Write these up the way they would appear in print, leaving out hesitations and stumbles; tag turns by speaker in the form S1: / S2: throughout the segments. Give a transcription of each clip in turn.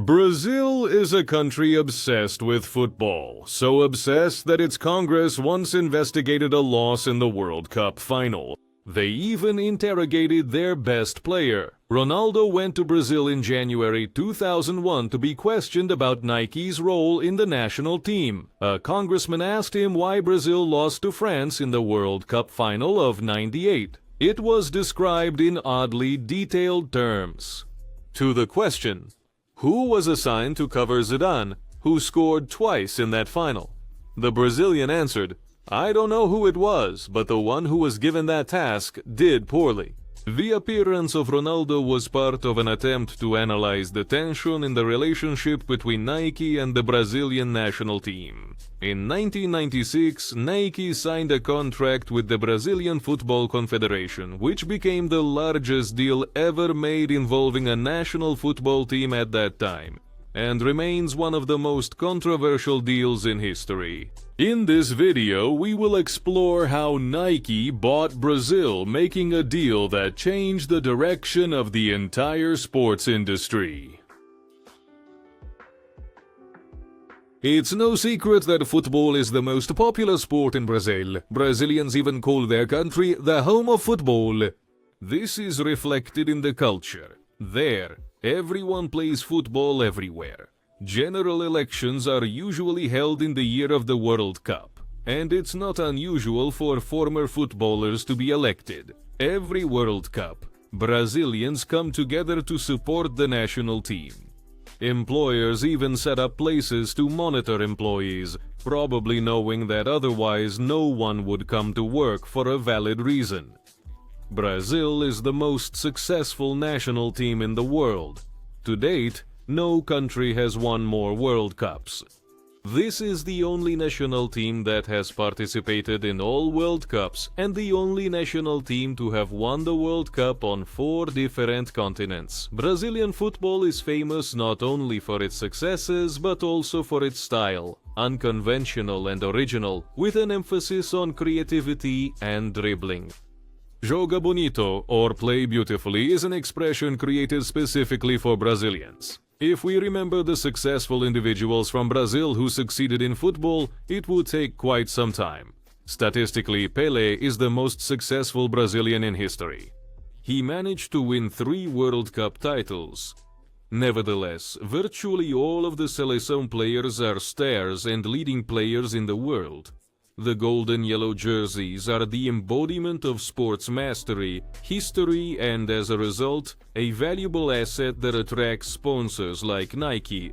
S1: Brazil is a country obsessed with football, so obsessed that its Congress once investigated a loss in the World Cup final. They even interrogated their best player. Ronaldo went to Brazil in January 2001 to be questioned about Nike's role in the national team. A congressman asked him why Brazil lost to France in the World Cup final of '98. It was described in oddly detailed terms. To the question, who was assigned to cover Zidane, who scored twice in that final? The Brazilian answered, "I don't know who it was, but the one who was given that task did poorly." The appearance of Ronaldo was part of an attempt to analyze the tension in the relationship between Nike and the Brazilian national team. In 1996, Nike signed a contract with the Brazilian Football Confederation, which became the largest deal ever made involving a national football team at that time, and remains one of the most controversial deals in history. In this video, we will explore how Nike bought Brazil, making a deal that changed the direction of the entire sports industry. It's no secret that football is the most popular sport in Brazil. Brazilians even call their country the home of football. This is reflected in the culture. There, everyone plays football everywhere. General elections are usually held in the year of the World Cup, and it's not unusual for former footballers to be elected. Every World Cup, Brazilians come together to support the national team. Employers even set up places to monitor employees, probably knowing that otherwise no one would come to work for a valid reason. Brazil is the most successful national team in the world. To date, no country has won more World Cups. This is the only national team that has participated in all World Cups and the only national team to have won the World Cup on 4 different continents. Brazilian football is famous not only for its successes but also for its style, unconventional and original, with an emphasis on creativity and dribbling. Joga bonito, or play beautifully, is an expression created specifically for Brazilians. If we remember the successful individuals from Brazil who succeeded in football, it would take quite some time. Statistically, Pelé is the most successful Brazilian in history. He managed to win 3 World Cup titles. Nevertheless, virtually all of the Seleção players are stars and leading players in the world. The gold and yellow jerseys are the embodiment of sports mastery, history, and as a result, a valuable asset that attracts sponsors like Nike.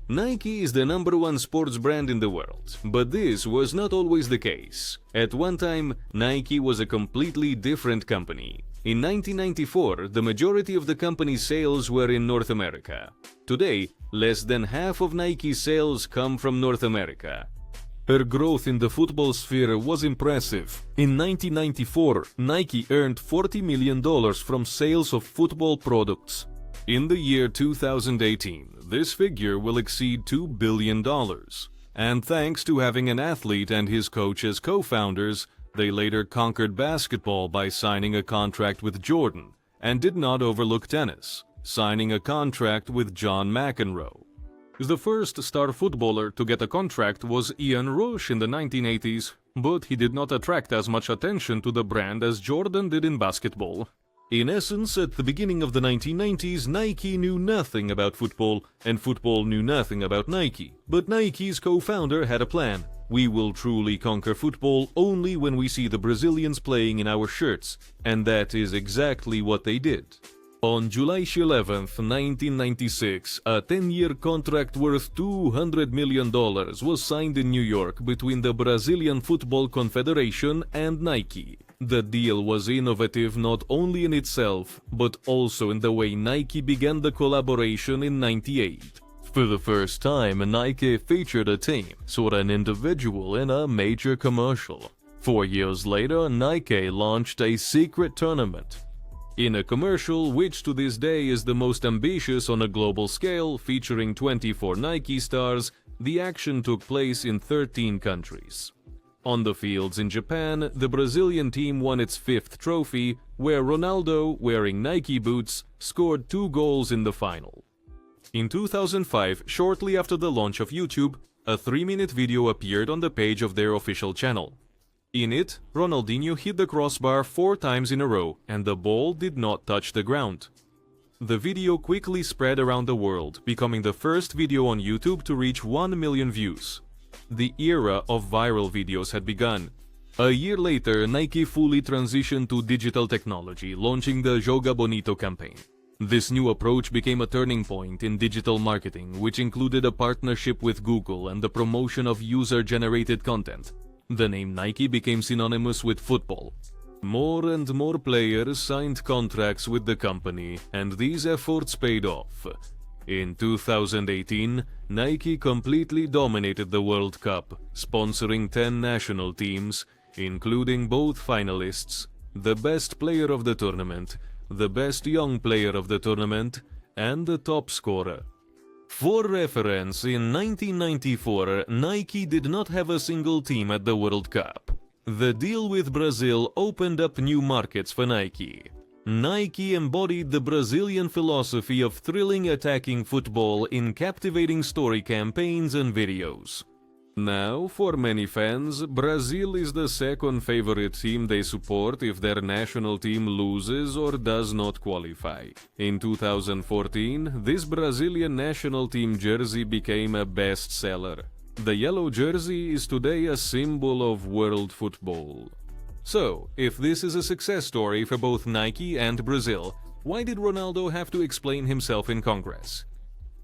S1: Nike is the #1 sports brand in the world, but this was not always the case. At one time, Nike was a completely different company. In 1994, the majority of the company's sales were in North America. Today, less than half of Nike's sales come from North America. Her growth in the football sphere was impressive. In 1994, Nike earned $40 million from sales of football products. In the year 2018, this figure will exceed $2 billion. And thanks to having an athlete and his coach as co-founders, they later conquered basketball by signing a contract with Jordan, and did not overlook tennis, signing a contract with John McEnroe. The first star footballer to get a contract was Ian Rush in the 1980s, but he did not attract as much attention to the brand as Jordan did in basketball. In essence, at the beginning of the 1990s, Nike knew nothing about football, and football knew nothing about Nike. But Nike's co-founder had a plan. We will truly conquer football only when we see the Brazilians playing in our shirts, and that is exactly what they did. On July 11, 1996, a 10-year contract worth $200 million was signed in New York between the Brazilian Football Confederation and Nike. The deal was innovative not only in itself, but also in the way Nike began the collaboration in '98. For the first time, Nike featured a team, or an individual, in a major commercial. 4 years later, Nike launched a secret tournament. In a commercial which to this day is the most ambitious on a global scale, featuring 24 Nike stars, the action took place in 13 countries. On the fields in Japan, the Brazilian team won its 5th trophy, where Ronaldo, wearing Nike boots, scored 2 goals in the final. In 2005, shortly after the launch of YouTube, a 3-minute video appeared on the page of their official channel. In it, Ronaldinho hit the crossbar 4 times in a row, and the ball did not touch the ground. The video quickly spread around the world, becoming the first video on YouTube to reach 1 million views. The era of viral videos had begun. A year later, Nike fully transitioned to digital technology, launching the Joga Bonito campaign. This new approach became a turning point in digital marketing, which included a partnership with Google and the promotion of user-generated content. The name Nike became synonymous with football. More and more players signed contracts with the company, and these efforts paid off. In 2018, Nike completely dominated the World Cup, sponsoring 10 national teams, including both finalists, the best player of the tournament, the best young player of the tournament, and the top scorer. For reference, in 1994, Nike did not have a single team at the World Cup. The deal with Brazil opened up new markets for Nike. Nike embodied the Brazilian philosophy of thrilling attacking football in captivating story campaigns and videos. Now, for many fans, Brazil is the second favorite team they support if their national team loses or does not qualify. In 2014, this Brazilian national team jersey became a bestseller. The yellow jersey is today a symbol of world football. So, if this is a success story for both Nike and Brazil, why did Ronaldo have to explain himself in Congress?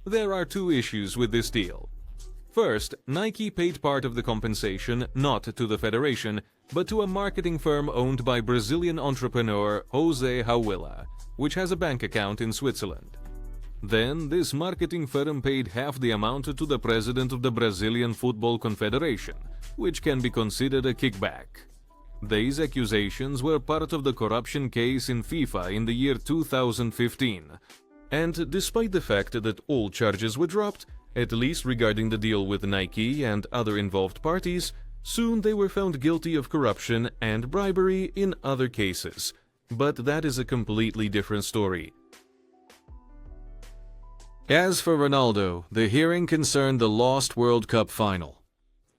S1: There are 2 issues with this deal. First, Nike paid part of the compensation not to the federation, but to a marketing firm owned by Brazilian entrepreneur Jose Hawila, which has a bank account in Switzerland. Then, this marketing firm paid half the amount to the president of the Brazilian Football Confederation, which can be considered a kickback. These accusations were part of the corruption case in FIFA in the year 2015, and despite the fact that all charges were dropped, at least regarding the deal with Nike and other involved parties, soon they were found guilty of corruption and bribery in other cases. But that is a completely different story. As for Ronaldo, the hearing concerned the lost World Cup final.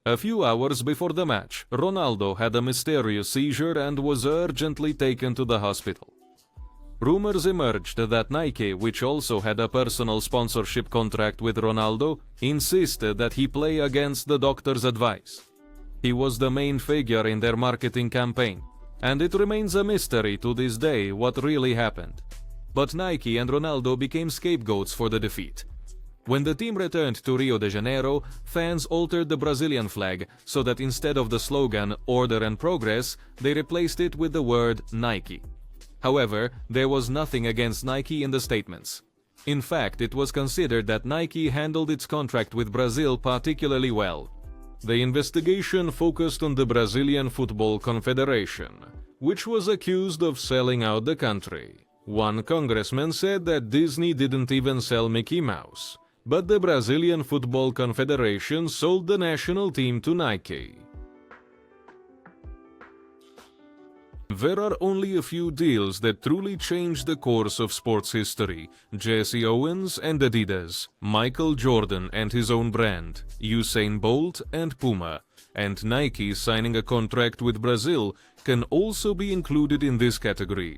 S1: A few hours before the match, Ronaldo had a mysterious seizure and was urgently taken to the hospital. Rumors emerged that Nike, which also had a personal sponsorship contract with Ronaldo, insisted that he play against the doctor's advice. He was the main figure in their marketing campaign, and it remains a mystery to this day what really happened. But Nike and Ronaldo became scapegoats for the defeat. When the team returned to Rio de Janeiro, fans altered the Brazilian flag so that instead of the slogan "Order and Progress," they replaced it with the word Nike. However, there was nothing against Nike in the statements. In fact, it was considered that Nike handled its contract with Brazil particularly well. The investigation focused on the Brazilian Football Confederation, which was accused of selling out the country. One congressman said that Disney didn't even sell Mickey Mouse, but the Brazilian Football Confederation sold the national team to Nike. There are only a few deals that truly changed the course of sports history: Jesse Owens and Adidas, Michael Jordan and his own brand, Usain Bolt and Puma, and Nike signing a contract with Brazil can also be included in this category.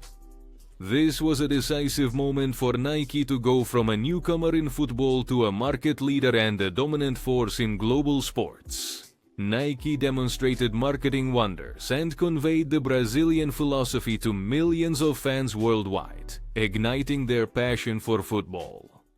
S1: This was a decisive moment for Nike to go from a newcomer in football to a market leader and a dominant force in global sports. Nike demonstrated marketing wonders and conveyed the Brazilian philosophy to millions of fans worldwide, igniting their passion for football.